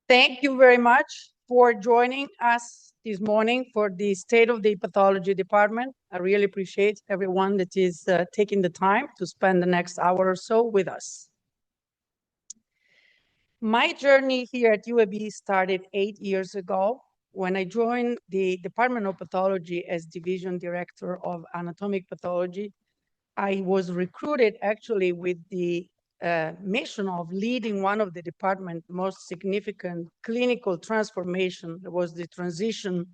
Thank you very much for joining us this morning for the State of the Pathology Department. I really appreciate everyone that is taking the time to spend the next hour or so with us. My journey here at UAB started 8 years ago when I joined the Department of Pathology as Division Director of Anatomic Pathology. I was recruited actually with the mission of leading one of the department's most significant clinical transformation. That was the transition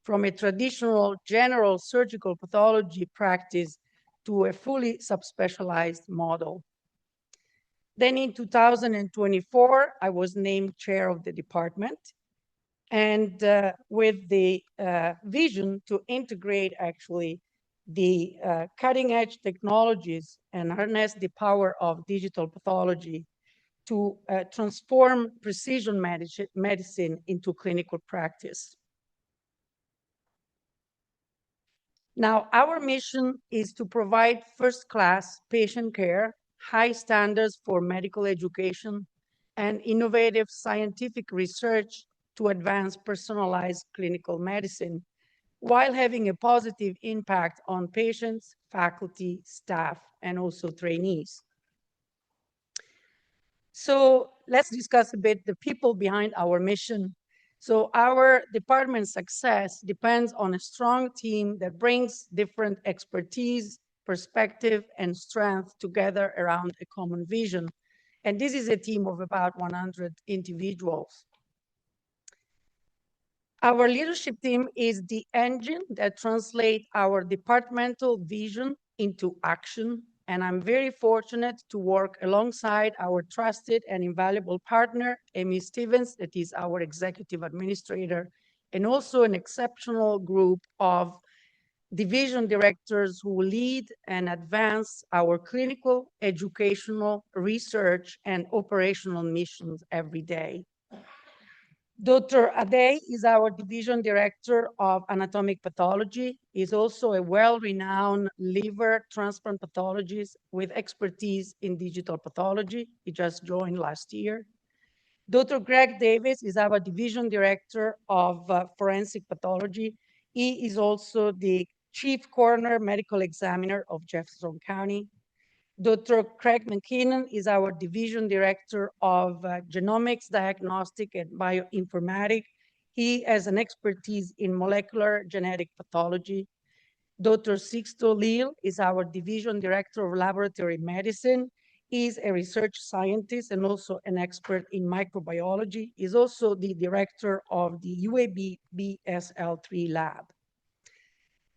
from a traditional general surgical pathology practice to a fully subspecialized model. Then in 2024, I was named chair of the department, and with the vision to integrate actually the cutting edge technologies and harness the power of digital pathology to transform precision medicine into clinical practice. Now, our mission is to provide first-class patient care, high standards for medical education, and innovative scientific research to advance personalized clinical medicine, while having a positive impact on patients, faculty, staff, and also trainees. So let's discuss a bit the people behind our mission. So our department's success depends on a strong team that brings different expertise, perspective, and strength together around a common vision. And this is a team of about 100 individuals. Our leadership team is the engine that translates our departmental vision into action. And I'm very fortunate to work alongside our trusted and invaluable partner, Amy Stevens, that is our executive administrator, and also an exceptional group of division directors who lead and advance our clinical, educational, research, and operational missions every day. Dr. Ade is our division director of anatomic pathology. He's also a well-renowned liver transplant pathologist with expertise in digital pathology. He just joined last year. Dr. Greg Davis is our division director of forensic pathology. He is also the chief coroner medical examiner of Jefferson County. Dr. Craig McKinnon is our division director of genomics, diagnostic, and bioinformatics. He has an expertise in molecular genetic pathology. Dr. Sixto Lil is our division director of laboratory medicine. He's a research scientist and also an expert in microbiology. He's also the director of the UAB BSL3 lab.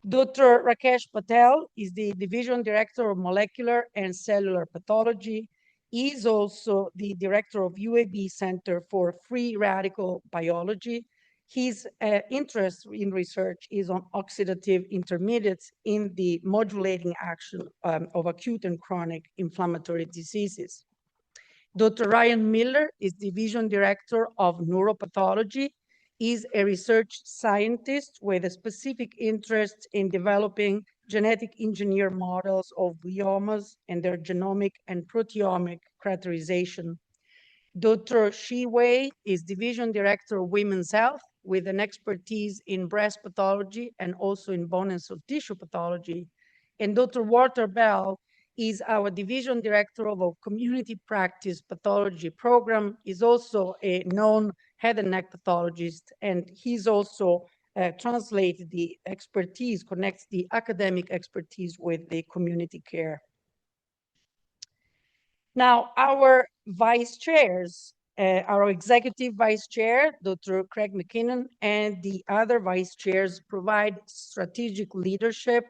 Dr. Rakesh Patel is the Division Director of Molecular and Cellular Pathology. He is also the Director of UAB Center for Free Radical Biology. His interest in research is on oxidative intermediates in the modulating action of acute and chronic inflammatory diseases. Dr. Ryan Miller is Division Director of Neuropathology. He's a research scientist with a specific interest in developing genetic engineer models of gliomas and their genomic and proteomic characterization. Dr. Shi Wei is Division Director of Women's Health with an expertise in breast pathology and also in bone and soft tissue pathology. And Dr. Walter Bell is our Division Director of a Community Practice Pathology Program. He's also a known head and neck pathologist, and he's also translated the expertise, connects the academic expertise with the community care. Now, our vice chairs, our executive vice chair, Dr. Craig McKinnon, and the other vice chairs provide strategic leadership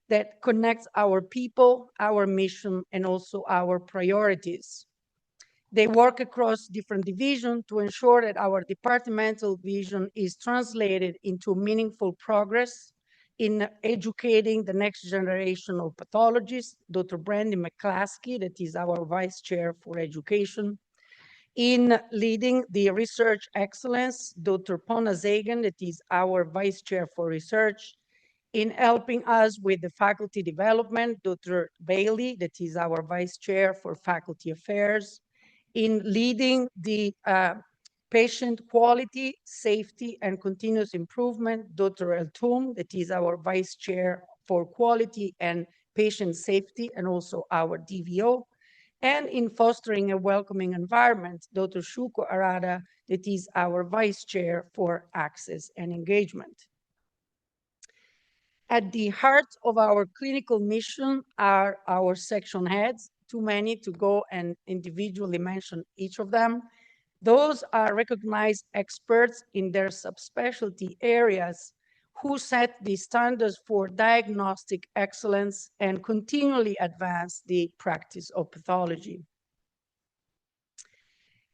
that connects our people, our mission, and also our priorities. They work across different divisions to ensure that our departmental vision is translated into meaningful progress in educating the next generation of pathologists, Dr. Brandy McClaskey, that is our vice chair for education, in leading the research excellence, Dr. Pona Zagan, that is our vice chair for research, in helping us with the faculty development, Dr. Bailey, that is our vice chair for faculty affairs, in leading the patient quality, safety, and continuous improvement, Dr. El-Toum, that is our Vice Chair for Quality and Patient Safety, and also our DVO. And in fostering a welcoming environment, Dr. Shuko Arada, that is our Vice Chair for Access and Engagement. At the heart of our clinical mission are our section heads, too many to go and individually mention each of them. Those are recognized experts in their subspecialty areas who set the standards for diagnostic excellence and continually advance the practice of pathology.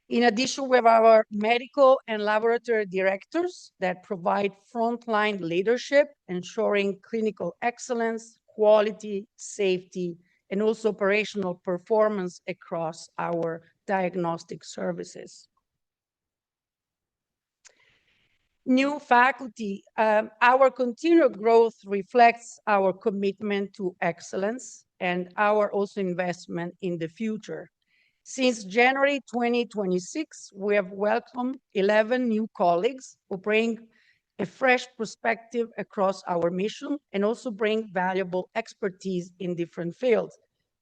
In addition, we have our medical and laboratory directors that provide frontline leadership, ensuring clinical excellence, quality, safety, and also operational performance across our diagnostic services. New faculty, our continued growth reflects our commitment to excellence and our also investment in the future. Since January 2026, we have welcomed 11 new colleagues who bring a fresh perspective across our mission and also bring valuable expertise in different fields: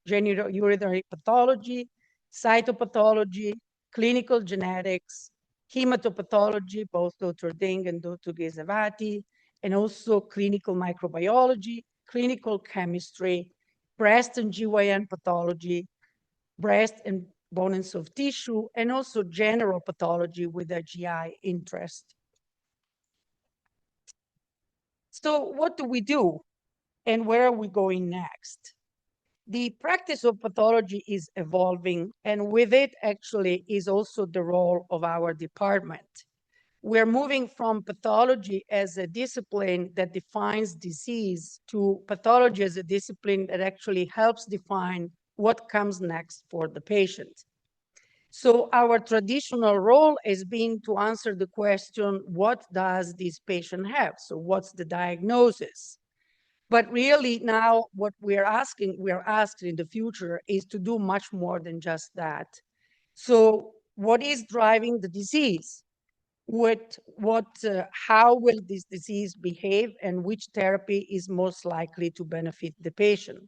genitourinary pathology, cytopathology, clinical genetics, hematopathology, both Dr. Ding and Dr. Ghezavati, and also clinical microbiology, clinical chemistry, breast and GYN pathology, breast and bone and soft tissue, and also general pathology with a GI interest. So what do we do and where are we going next? The practice of pathology is evolving, and with it actually is also the role of our department. We're moving from pathology as a discipline that defines disease to pathology as a discipline that actually helps define what comes next for the patient. So our traditional role has been to answer the question, what does this patient have? So what's the diagnosis? But really now what we are asked in the future is to do much more than just that. So what is driving the disease? How will this disease behave and which therapy is most likely to benefit the patient?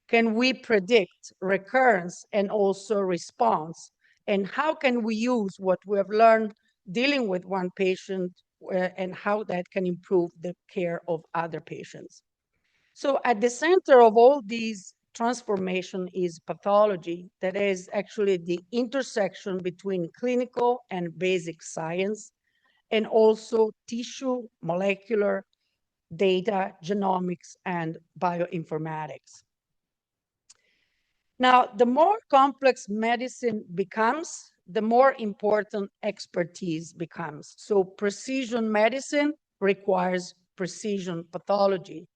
Can we predict recurrence and also response? And how can we use what we have learned dealing with one patient and how that can improve the care of other patients? So at the center of all these transformation is pathology, that is actually the intersection between clinical and basic science, and also tissue, molecular, data, genomics, and bioinformatics. Now, the more complex medicine becomes, the more important expertise becomes. So precision medicine requires precision pathology.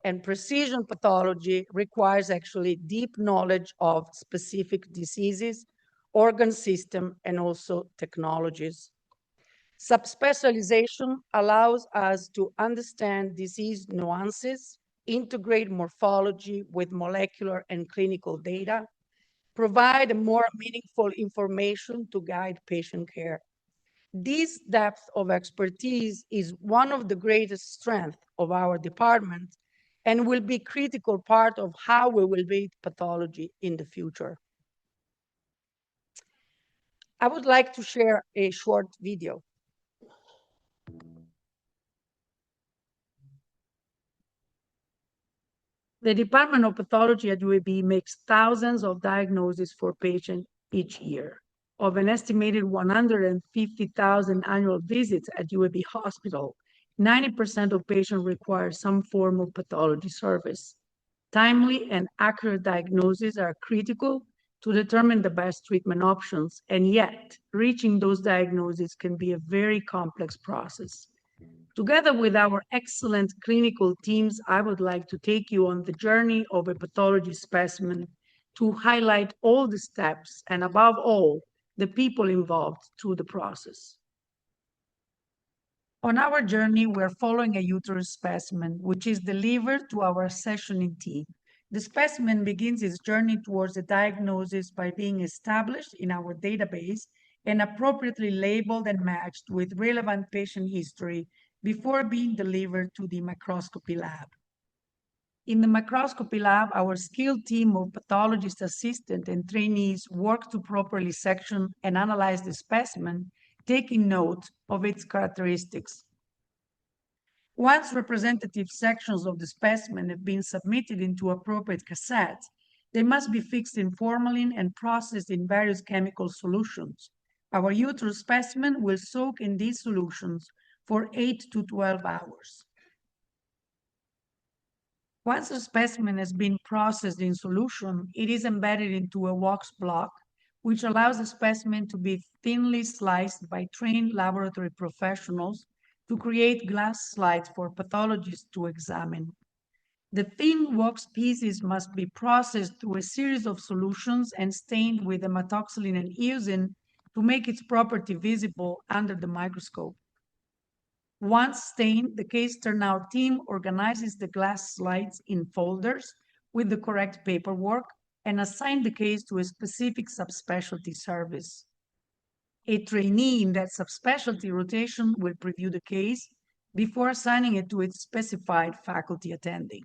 And precision pathology requires actually deep knowledge of specific diseases, organ system, and also technologies. Subspecialization allows us to understand disease nuances, integrate morphology with molecular and clinical data, provide more meaningful information to guide patient care. This depth of expertise is one of the greatest strengths of our department and will be a critical part of how we will read pathology in the future. I would like to share a short video. The Department of Pathology at UAB makes thousands of diagnoses for patients each year. Of an estimated 150,000 annual visits at UAB Hospital, 90% of patients require some form of pathology service. Timely and accurate diagnoses are critical to determine the best treatment options, and yet reaching those diagnoses can be a very complex process. Together with our excellent clinical teams, I would like to take you on the journey of a pathology specimen to highlight all the steps and, above all, the people involved through the process. On our journey, we're following a uterus specimen, which is delivered to our accessioning team. The specimen begins its journey towards a diagnosis by being established in our database and appropriately labeled and matched with relevant patient history before being delivered to the microscopy lab. In the microscopy lab, our skilled team of pathologist assistants and trainees work to properly section and analyze the specimen, taking note of its characteristics. Once representative sections of the specimen have been submitted into appropriate cassettes, they must be fixed in formalin and processed in various chemical solutions. Our uterus specimen will soak in these solutions for 8 to 12 hours. Once the specimen has been processed in solution, it is embedded into a wax block, which allows the specimen to be thinly sliced by trained laboratory professionals to create glass slides for pathologists to examine. The thin wax pieces must be processed through a series of solutions and stained with hematoxylin and eosin to make its property visible under the microscope. Once stained, the case turnout team organizes the glass slides in folders with the correct paperwork and assign the case to a specific subspecialty service. A trainee in that subspecialty rotation will preview the case before assigning it to its specified faculty attending.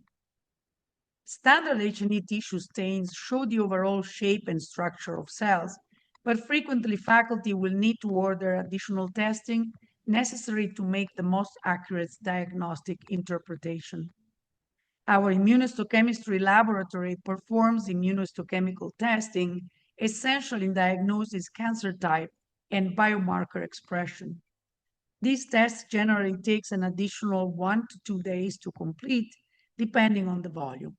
Standard H&E tissue stains show the overall shape and structure of cells, but frequently faculty will need to order additional testing necessary to make the most accurate diagnostic interpretation. Our immunohistochemistry laboratory performs immunohistochemical testing essential in diagnosis cancer type and biomarker expression. These tests generally takes an additional 1 to 2 days to complete, depending on the volume.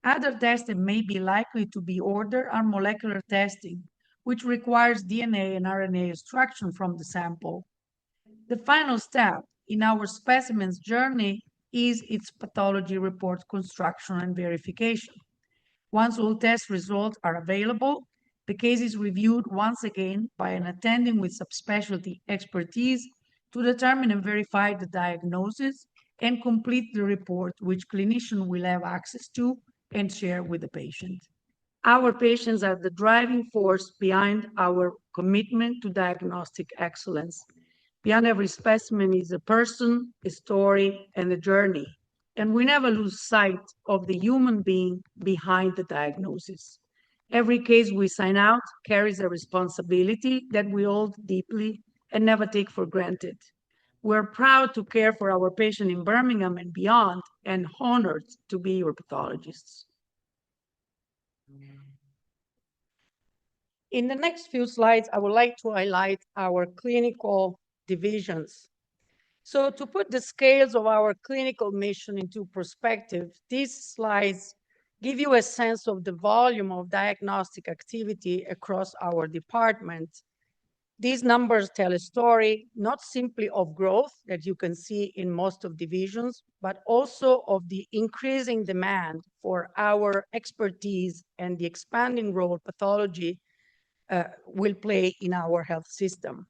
Other tests that may be likely to be ordered are molecular testing, which requires DNA and RNA extraction from the sample. The final step in our specimen's journey is its pathology report construction and verification. Once all test results are available, the case is reviewed once again by an attending with subspecialty expertise to determine and verify the diagnosis and complete the report, which clinician will have access to and share with the patient. Our patients are the driving force behind our commitment to diagnostic excellence. Beyond every specimen is a person, a story, and a journey. And we never lose sight of the human being behind the diagnosis. Every case we sign out carries a responsibility that we hold deeply and never take for granted. We're proud to care for our patient in Birmingham and beyond, and honored to be your pathologists. In the next few slides, I would like to highlight our clinical divisions. So to put the scales of our clinical mission into perspective, these slides give you a sense of the volume of diagnostic activity across our department. These numbers tell a story not simply of growth that you can see in most of divisions, but also of the increasing demand for our expertise and the expanding role pathology will play in our health system.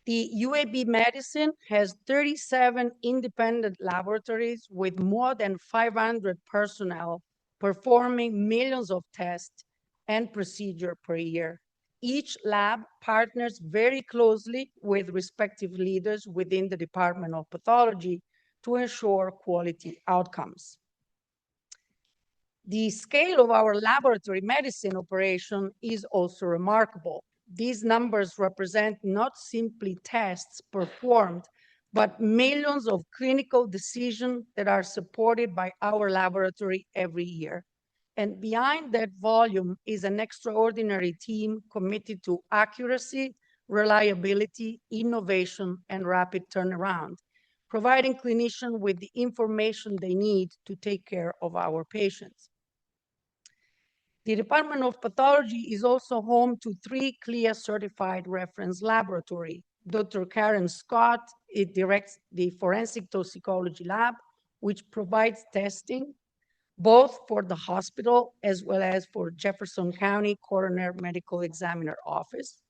The UAB Medicine has 37 independent laboratories with more than 500 personnel performing millions of tests and procedures per year. Each lab partners very closely with respective leaders within the Department of Pathology to ensure quality outcomes. The scale of our laboratory medicine operation is also remarkable. These numbers represent not simply tests performed, but millions of clinical decisions that are supported by our laboratory every year. And behind that volume is an extraordinary team committed to accuracy, reliability, innovation, and rapid turnaround, providing clinicians with the information they need to take care of our patients. The Department of Pathology is also home to 3 CLIA certified reference laboratories. Dr. Karen Scott, it directs the Forensic Toxicology Lab, which provides testing both for the hospital as well as for Jefferson County Coroner Medical Examiner Office.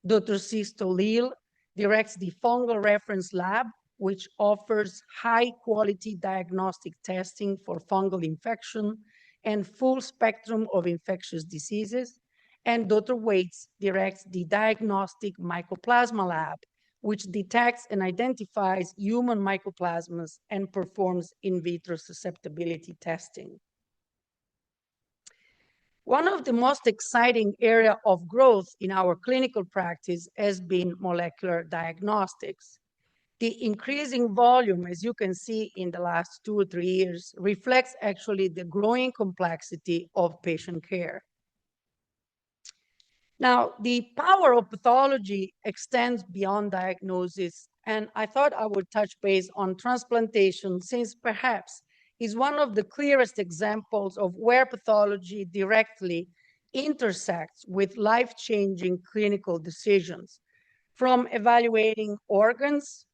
Dr. Sisto Leal directs the Fungal Reference Lab, which offers high-quality diagnostic testing for fungal infection and full spectrum of infectious diseases. And Dr. Waits directs the Diagnostic Mycoplasma Lab, which detects and identifies human mycoplasmas and performs in vitro susceptibility testing. One of the most exciting area of growth in our clinical practice has been molecular diagnostics. The increasing volume, as you can see in the last 2 or 3 years, reflects actually the growing complexity of patient care. Now, the power of pathology extends beyond diagnosis, and I thought I would touch base on transplantation since perhaps is one of the clearest examples of where pathology directly intersects with life-changing clinical decisions, from evaluating organs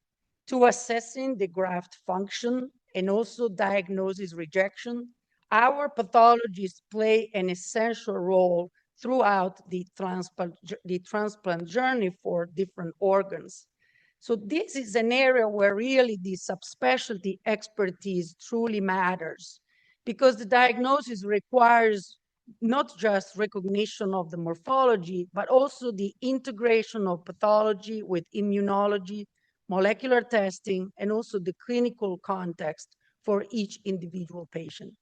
to assessing the graft function and also diagnosis rejection. Our pathologists play an essential role throughout the transplant journey for different organs. So this is an area where really the subspecialty expertise truly matters, because the diagnosis requires not just recognition of the morphology, but also the integration of pathology with immunology, molecular testing, and also the clinical context for each individual patient.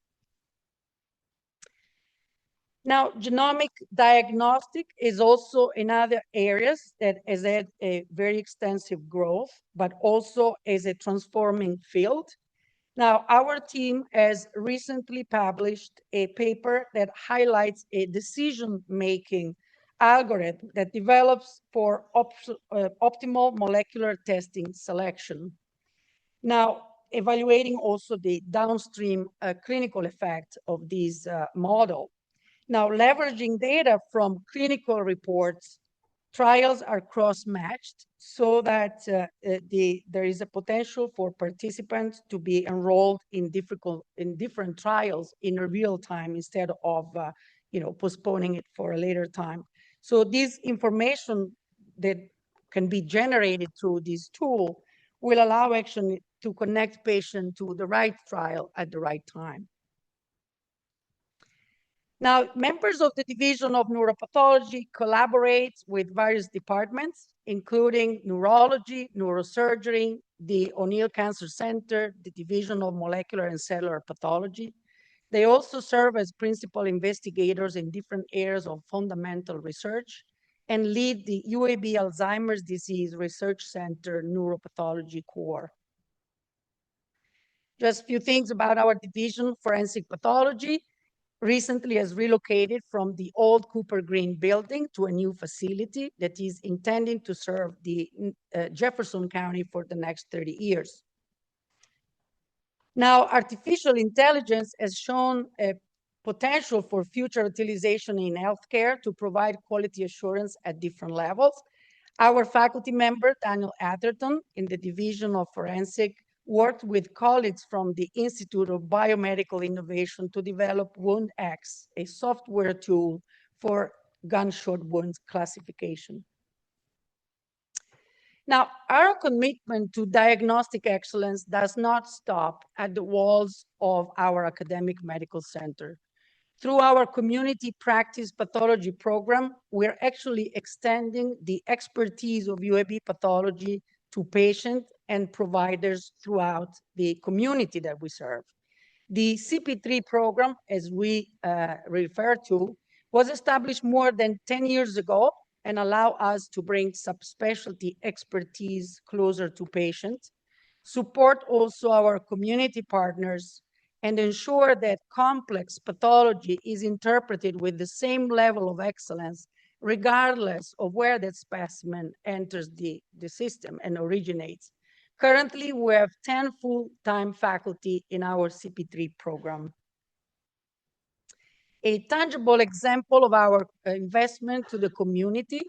Now, genomic diagnostic is also another area that has had a very extensive growth, but also is a transforming field. Now, our team has recently published a paper that highlights a decision-making algorithm that develops for optimal molecular testing selection. Now, evaluating also the downstream clinical effect of this model. Now, leveraging data from clinical reports, trials are cross-matched so that there is a potential for participants to be enrolled in different trials in a real time instead of postponing it for a later time. So this information that can be generated through this tool will allow actually to connect patient to the right trial at the right time. Now, members of the Division of Neuropathology collaborate with various departments, including neurology, neurosurgery, the O'Neill Cancer Center, the Division of Molecular and Cellular Pathology. They also serve as principal investigators in different areas of fundamental research and lead the UAB Alzheimer's Disease Research Center Neuropathology Core. Just a few things about our division. Forensic pathology recently has relocated from the old Cooper Green building to a new facility that is intending to serve the Jefferson County for the next 30 years. Now, artificial intelligence has shown a potential for future utilization in healthcare to provide quality assurance at different levels. Our faculty member, Daniel Atherton, in the Division of Forensic, worked with colleagues from the Institute of Biomedical Innovation to develop WoundX, a software tool for gunshot wounds classification. Now, our commitment to diagnostic excellence does not stop at the walls of our academic medical center. Through our community practice pathology program, we're actually extending the expertise of UAB pathology to patients and providers throughout the community that we serve. The CP3 program, as we refer to, was established more than 10 years ago and allow us to bring subspecialty expertise closer to patients, support also our community partners, and ensure that complex pathology is interpreted with the same level of excellence, regardless of where that specimen enters the system and originates. Currently, we have 10 full-time faculty in our CP3 program. A tangible example of our investment to the community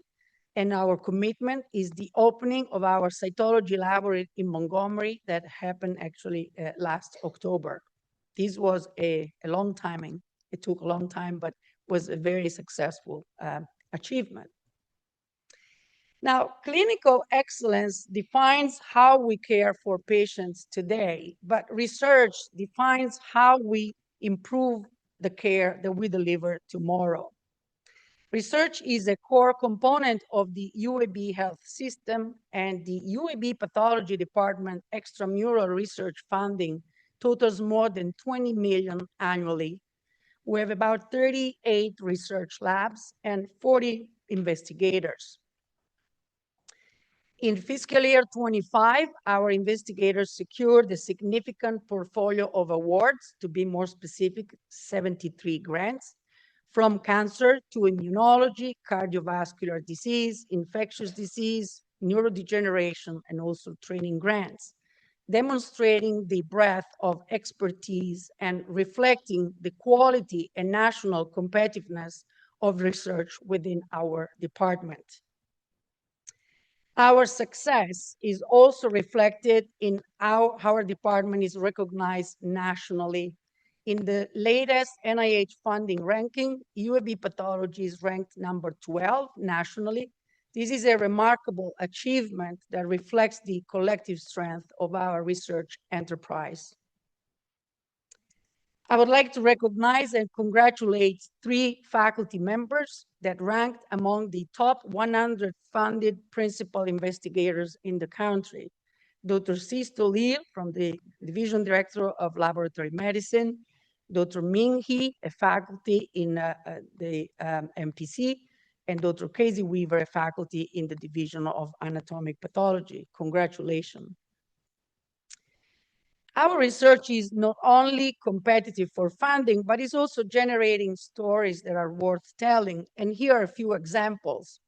and our commitment is the opening of our cytology laboratory in Montgomery that happened actually last October. This was a long timing. It took a long time, but was a very successful achievement. Now, clinical excellence defines how we care for patients today, but research defines how we improve the care that we deliver tomorrow. Research is a core component of the UAB health system, and the UAB pathology department extramural research funding totals more than 20 million annually. We have about 38 research labs and 40 investigators. In fiscal year 25, our investigators secured a significant portfolio of awards, to be more specific, 73 grants, from cancer to immunology, cardiovascular disease, infectious disease, neurodegeneration, and also training grants, demonstrating the breadth of expertise and reflecting the quality and national competitiveness of research within our department. Our success is also reflected in how our department is recognized nationally. In the latest NIH funding ranking, UAB pathology is ranked number 12 nationally. This is a remarkable achievement that reflects the collective strength of our research enterprise. I would like to recognize and congratulate 3 faculty members that ranked among the top 100 funded principal investigators in the country. Dr. Sisto Lee, from the Division Director of Laboratory Medicine, Dr. Ming He, a faculty in the MPC, and Dr. Casey Weaver, a faculty in the Division of Anatomic Pathology. Congratulations. Our research is not only competitive for funding, but is also generating stories that are worth telling. And here are a few examples.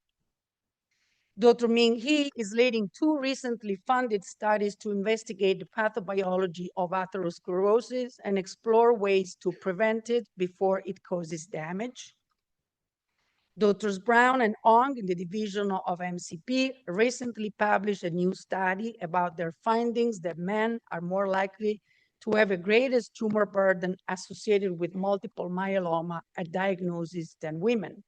Dr. Ming He is leading 2 recently funded studies to investigate the pathobiology of atherosclerosis and explore ways to prevent it before it causes damage. Drs. Brown and Ong in the division of MCP recently published a new study about their findings that men are more likely to have a greatest tumor burden associated with multiple myeloma at diagnosis than women.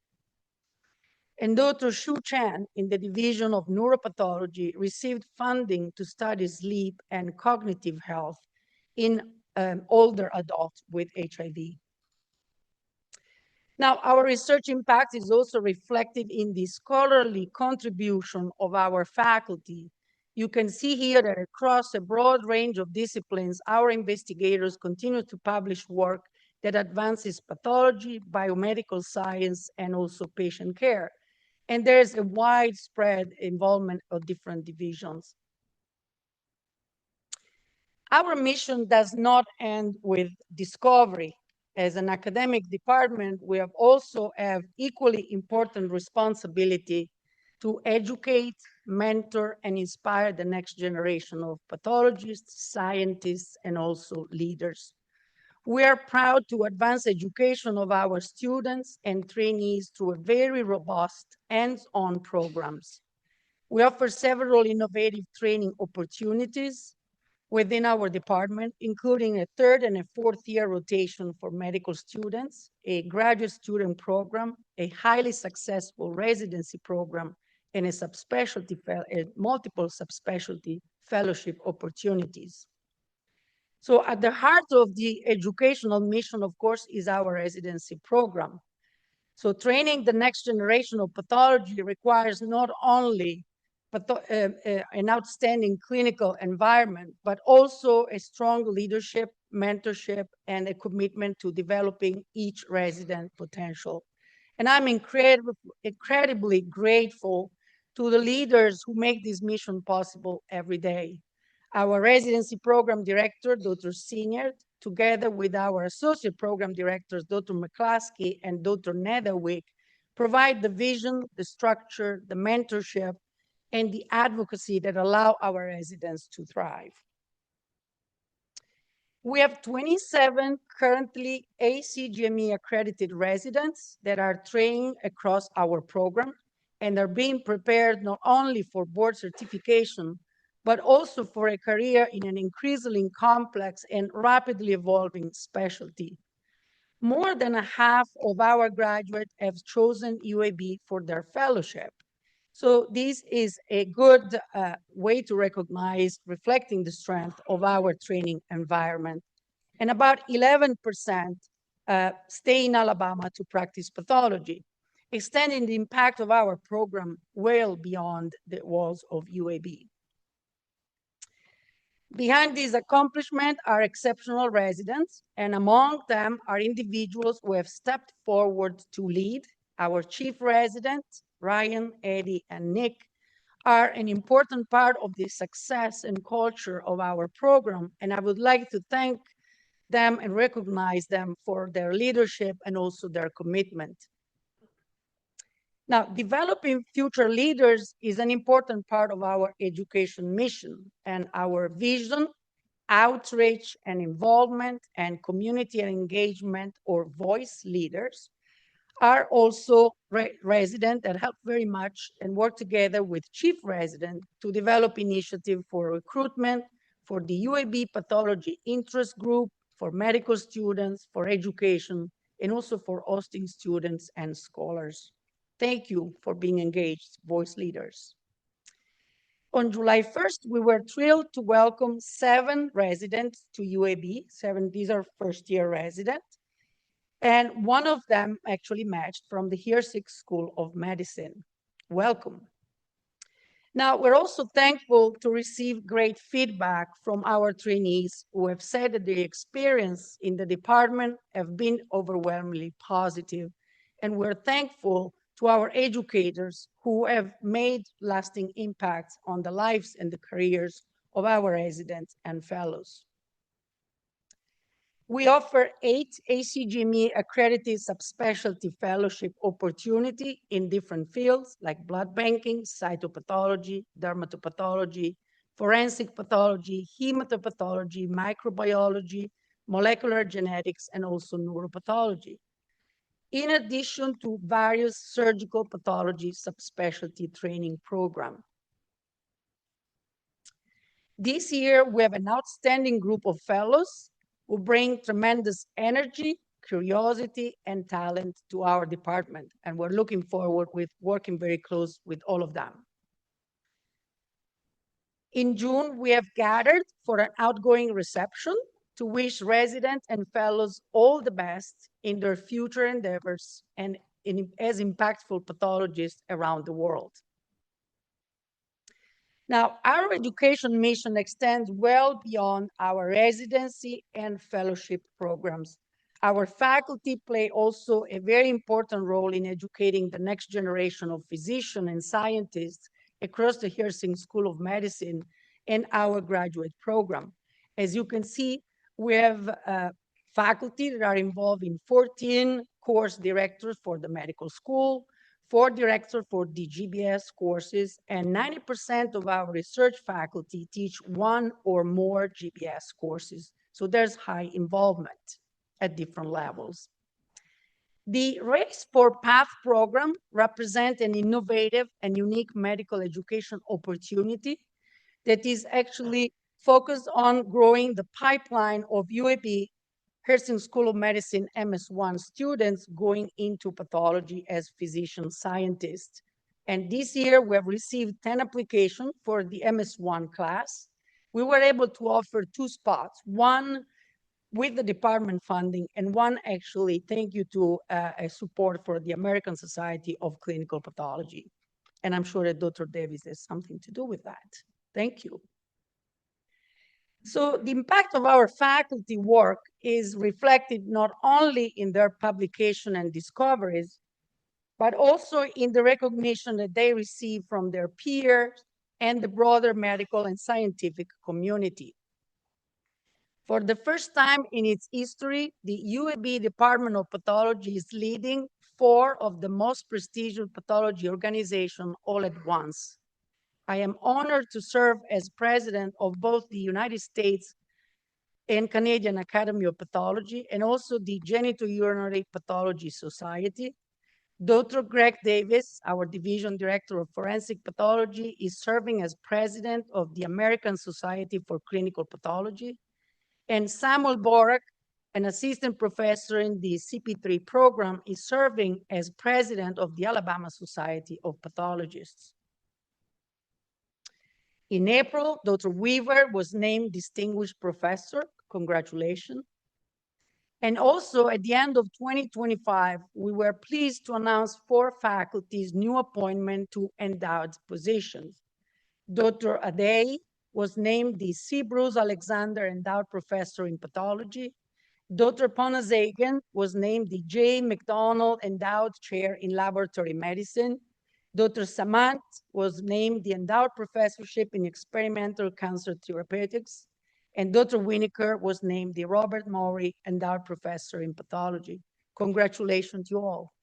And Dr. Shu Chen in the division of neuropathology received funding to study sleep and cognitive health in older adults with HIV. Now, our research impact is also reflected in the scholarly contribution of our faculty. You can see here that across a broad range of disciplines, our investigators continue to publish work that advances pathology, biomedical science, and also patient care. And there's a widespread involvement of different divisions. Our mission does not end with discovery. As an academic department, we also have equally important responsibility to educate, mentor, and inspire the next generation of pathologists, scientists, and also leaders. We are proud to advance education of our students and trainees through a very robust hands-on programs. We offer several innovative training opportunities within our department, including a 3rd and a 4th year rotation for medical students, a graduate student program, a highly successful residency program, and multiple subspecialty fellowship opportunities. So at the heart of the educational mission, of course, is our residency program. So training the next generation of pathology requires not only an outstanding clinical environment, but also a strong leadership, mentorship, and a commitment to developing each resident potential. And I'm incredibly grateful to the leaders who make this mission possible every day. Our residency program director, Dr. Senior, together with our associate program directors, Dr. McCluskey and Dr. Netherwick, provide the vision, the structure, the mentorship, and the advocacy that allow our residents to thrive. We have 27 currently ACGME accredited residents that are trained across our program and are being prepared not only for board certification, but also for a career in an increasingly complex and rapidly evolving specialty. More than a half of our graduates have chosen UAB for their fellowship. So this is a good way to recognize, reflecting the strength of our training environment. And about 11% stay in Alabama to practice pathology. extending the impact of our program well beyond the walls of UAB. Behind this accomplishment are exceptional residents, and among them are individuals who have stepped forward to lead. Our chief residents, Ryan, Eddie, and Nick, are an important part of the success and culture of our program, and I would like to thank them and recognize them for their leadership and also their commitment. Now, developing future leaders is an important part of our education mission, and our vision, outreach and involvement, and community engagement or voice leaders are also resident that help very much and work together with chief resident to develop initiative for recruitment, for the UAB pathology interest group, for medical students, for education, and also for hosting students and scholars. Thank you for being engaged, voice leaders. On July 1st, we were thrilled to welcome 7 residents to UAB. 7, these are first-year residents. And one of them actually matched from the Herzig School of Medicine. Welcome. Now, we're also thankful to receive great feedback from our trainees who have said that their experience in the department have been overwhelmingly positive. And we're thankful to our educators who have made lasting impacts on the lives and the careers of our residents and fellows. We offer 8 ACGME accredited subspecialty fellowship opportunity in different fields like blood banking, cytopathology, dermatopathology, forensic pathology, hematopathology, microbiology, molecular genetics, and also neuropathology, in addition to various surgical pathology subspecialty training program. This year, we have an outstanding group of fellows who bring tremendous energy, curiosity, and talent to our department. And we're looking forward with working very close with all of them. In June, we have gathered for an outgoing reception to wish residents and fellows all the best in their future endeavors and as impactful pathologists around the world. Now, our education mission extends well beyond our residency and fellowship programs. Our faculty play also a very important role in educating the next generation of physicians and scientists across the Herzig School of Medicine and our graduate program. As you can see, we have faculty that are involved in 14 course directors for the medical school, 4 directors for the GBS courses, and 90% of our research faculty teach 1 or more GBS courses. So there's high involvement at different levels. The Race for Path program represents an innovative and unique medical education opportunity that is actually focused on growing the pipeline of UAB Herzig School of Medicine MS1 students going into pathology as physician scientists. And this year we have received 10 applications for the MS1 class. We were able to offer 2 spots, one with the department funding and one actually thank you to a support for the American Society of Clinical Pathology. And I'm sure that Dr. Davis has something to do with that. Thank you. So the impact of our faculty work is reflected not only in their publication and discoveries, but also in the recognition that they receive from their peers and the broader medical and scientific community. For the first time in its history, the UAB Department of Pathology is leading 4 of the most prestigious pathology organizations all at once. I am honored to serve as president of both the United States and Canadian Academy of Pathology and also the Genitourinary Pathology Society. Dr. Greg Davis, our division director of forensic pathology, is serving as president of the American Society for Clinical Pathology. And Samuel Borak, an assistant professor in the CP3 program, is serving as president of the Alabama Society of Pathologists. In April, Dr. Weaver was named Distinguished Professor. Congratulations. And also at the end of 2025, we were pleased to announce 4 faculty's new appointment to endowed positions. Dr. Adey was named the C. Bruce Alexander Endowed Professor in Pathology. Dr. Ponazagan was named the J. McDonald Endowed Chair in Laboratory Medicine. Dr. Samant was named the Endowed Professorship in Experimental Cancer Therapeutics. And Dr. Winokur was named the Robert Maury Endowed Professor in Pathology. Congratulations to you all.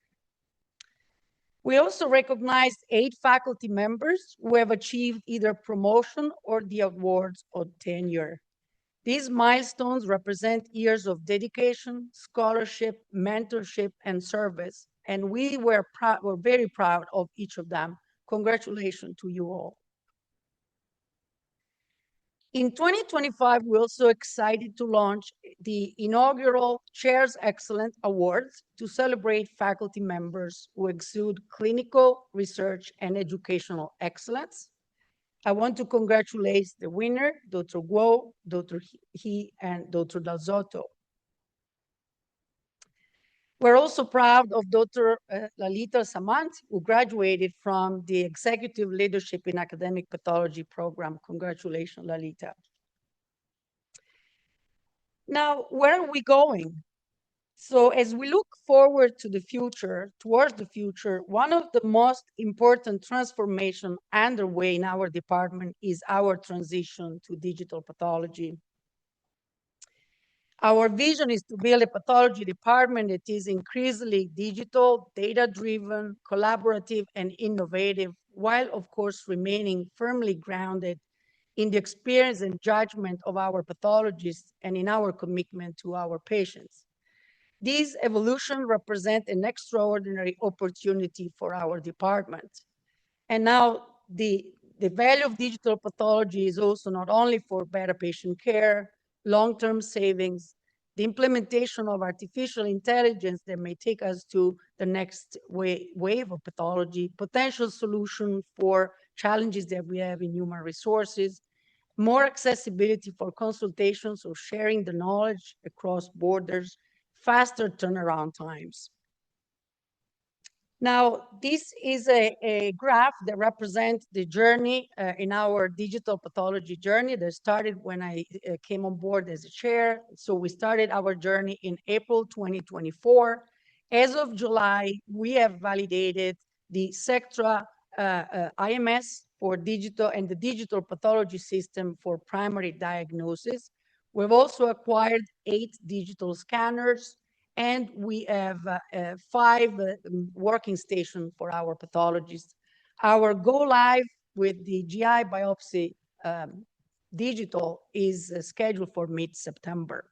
We also recognized 8 faculty members who have achieved either promotion or the awards of tenure. These milestones represent years of dedication, scholarship, mentorship, and service, and we were very proud of each of them. Congratulations to you all. In 2025, we're also excited to launch the inaugural Chairs Excellence Awards to celebrate faculty members who exude clinical, research, and educational excellence. I want to congratulate the winner, Dr. Guo, Dr. He, and Dr. Dalzotto. We're also proud of Dr. Lalita Samant, who graduated from the Executive Leadership in Academic Pathology program. Congratulations, Lalita. Now, where are we going? So as we look forward to the future, towards the future, one of the most important transformation underway in our department is our transition to digital pathology. Our vision is to build a pathology department that is increasingly digital, data-driven, collaborative, and innovative, while of course remaining firmly grounded in the experience and judgment of our pathologists and in our commitment to our patients. These evolutions represent an extraordinary opportunity for our department. And now the value of digital pathology is also not only for better patient care, long-term savings, the implementation of artificial intelligence that may take us to the next wave of pathology, potential solution for challenges that we have in human resources, more accessibility for consultations or sharing the knowledge across borders, faster turnaround times. Now, this is a graph that represents the journey in our digital pathology journey that started when I came on board as a chair. So we started our journey in April 2024. As of July, we have validated the Sectra IMS for digital and the digital pathology system for primary diagnosis. We've also acquired 8 digital scanners, and we have 5 working stations for our pathologists. Our go live with the GI biopsy digital is scheduled for mid-September.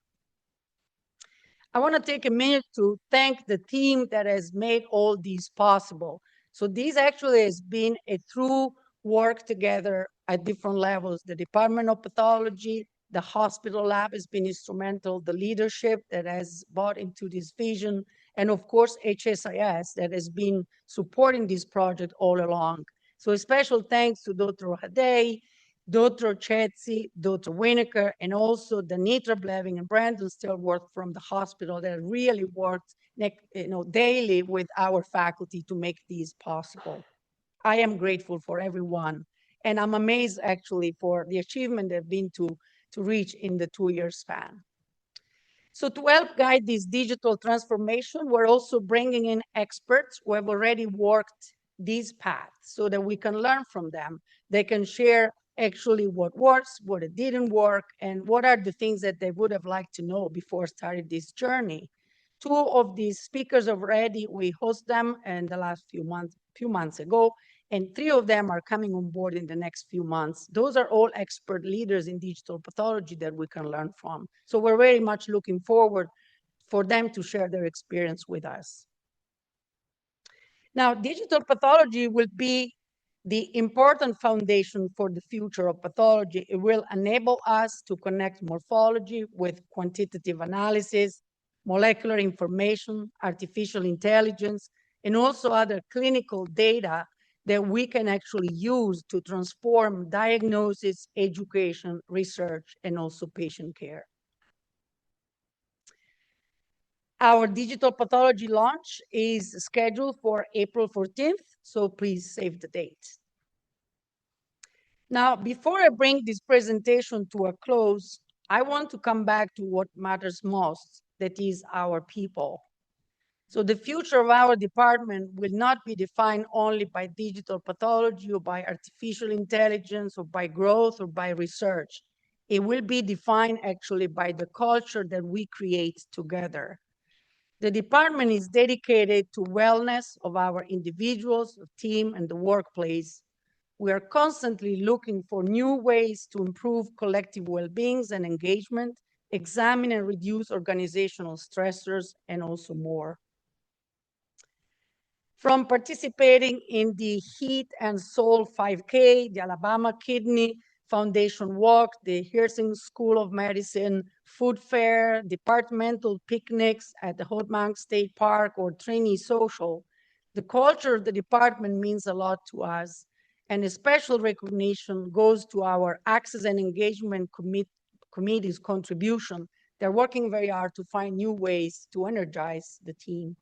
I want to take a minute to thank the team that has made all these possible. So this actually has been a true work together at different levels. The Department of Pathology, the hospital lab has been instrumental, the leadership that has bought into this vision, and of course, HSIS that has been supporting this project all along. So a special thanks to Dr. Hadey, Dr. Chetzi, Dr. Winokur, and also Danitra Bleving and Brandon Stillworth from the hospital that really worked daily with our faculty to make these possible. I am grateful for everyone, and I'm amazed actually for the achievement they've been to reach in the 2-year span. So to help guide this digital transformation, we're also bringing in experts who have already worked these paths so that we can learn from them. They can share actually what works, what it didn't work, and what are the things that they would have liked to know before starting this journey. 2 of these speakers already, we host them in the last few months ago, and 3 of them are coming on board in the next few months. Those are all expert leaders in digital pathology that we can learn from. So we're very much looking forward for them to share their experience with us. Now, digital pathology will be the important foundation for the future of pathology. It will enable us to connect morphology with quantitative analysis, molecular information, artificial intelligence, and also other clinical data that we can actually use to transform diagnosis, education, research, and also patient care. Our digital pathology launch is scheduled for April 14th, so please save the date. Now, before I bring this presentation to a close, I want to come back to what matters most, that is our people. So the future of our department will not be defined only by digital pathology or by artificial intelligence or by growth or by research. It will be defined actually by the culture that we create together. The department is dedicated to wellness of our individuals, the team, and the workplace. We are constantly looking for new ways to improve collective well-being and engagement, examine and reduce organizational stressors, and also more. From participating in the Heat and Soul 5K, the Alabama Kidney Foundation Walk, the Herzing School of Medicine Food Fair, departmental picnics at the Hotmang State Park, or trainee social, the culture of the department means a lot to us. And a special recognition goes to our Access and Engagement Committee's contribution. They're working very hard to find new ways to energize the team.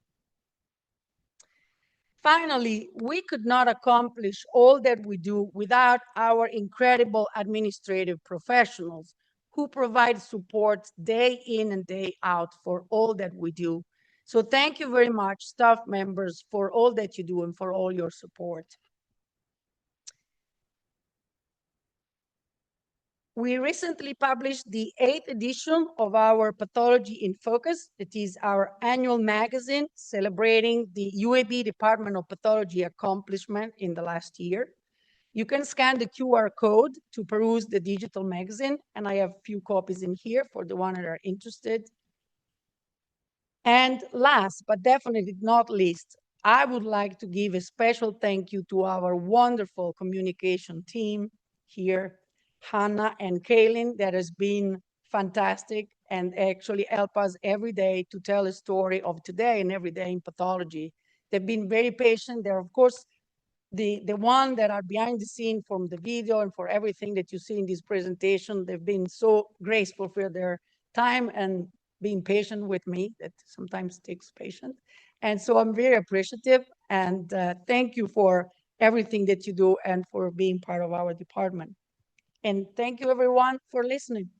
Finally, we could not accomplish all that we do without our incredible administrative professionals who provide support day in and day out for all that we do. So thank you very much, staff members, for all that you do and for all your support. We recently published the 8th edition of our Pathology in Focus. It is our annual magazine celebrating the UAB Department of Pathology accomplishment in the last year. You can scan the QR code to peruse the digital magazine, and I have a few copies in here for the ones that are interested. And last, but definitely not least, I would like to give a special thank you to our wonderful communication team here, Hannah and Kaylin, that has been fantastic and actually help us every day to tell a story of today and every day in pathology. They've been very patient. They're, of course, the one that are behind the scene from the video and for everything that you see in this presentation. They've been so graceful for their time and being patient with me. That sometimes takes patience. And so I'm very appreciative, and thank you for everything that you do and for being part of our department. And thank you everyone for listening.